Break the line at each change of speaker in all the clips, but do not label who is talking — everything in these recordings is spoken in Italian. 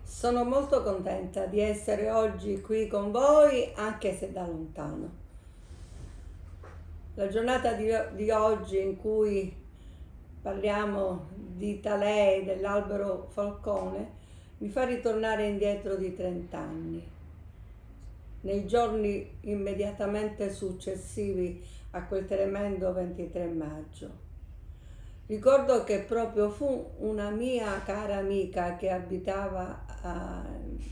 Sono molto contenta di essere oggi qui con voi, anche se da lontano. La giornata di oggi in cui parliamo di Talei, dell'albero falcone, mi fa ritornare indietro di 30 anni, nei giorni immediatamente successivi a quel tremendo 23 maggio. Ricordo che proprio fu una mia cara amica che abitava a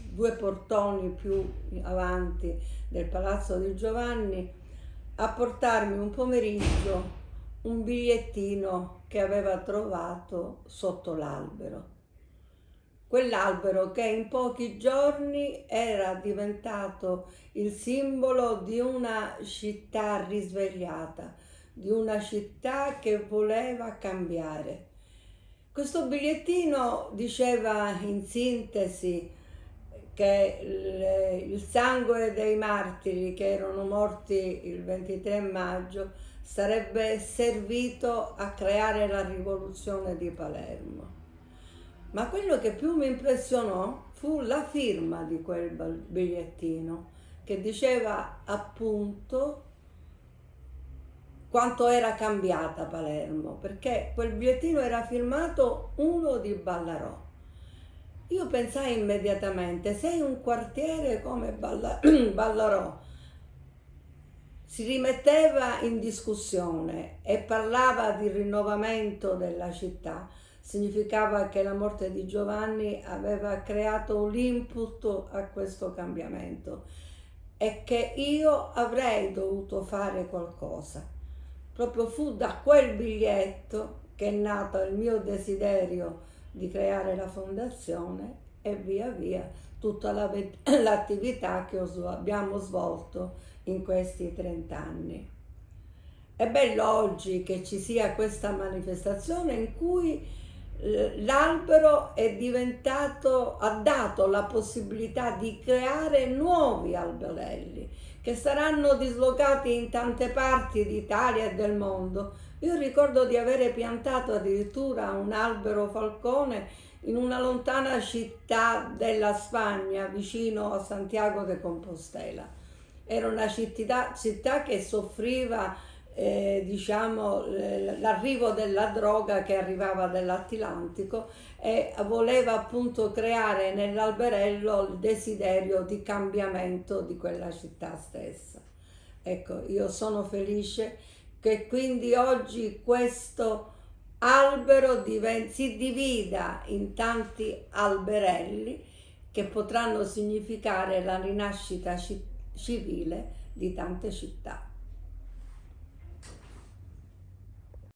2 portoni più avanti del Palazzo di Giovanni a portarmi un pomeriggio un bigliettino che aveva trovato sotto l'albero. Quell'albero che in pochi giorni era diventato il simbolo di una città risvegliata, di una città che voleva cambiare. Questo bigliettino diceva in sintesi che il sangue dei martiri che erano morti il 23 maggio sarebbe servito a creare la rivoluzione di Palermo. Ma quello che più mi impressionò fu la firma di quel bigliettino, che diceva appunto quanto era cambiata Palermo, perché quel bigliettino era firmato Uno di Ballarò. Io pensai immediatamente, se in un quartiere come Ballarò si rimetteva in discussione e parlava di rinnovamento della città, significava che la morte di Giovanni aveva creato l'input a questo cambiamento e che io avrei dovuto fare qualcosa. Proprio fu da quel biglietto che è nato il mio desiderio di creare la fondazione e via via tutta l'attività che abbiamo svolto in questi 30 anni. È bello oggi che ci sia questa manifestazione in cui l'albero è diventato, ha dato la possibilità di creare nuovi alberelli che saranno dislocati in tante parti d'Italia e del mondo. Io ricordo di avere piantato addirittura un albero falcone in una lontana città della Spagna, vicino a Santiago de Compostela. Era una città che soffriva l'arrivo della droga che arrivava dall'Atlantico e voleva appunto creare nell'alberello il desiderio di cambiamento di quella città stessa. Ecco, io sono felice che quindi oggi questo albero si divida in tanti alberelli che potranno significare la rinascita civile di tante città.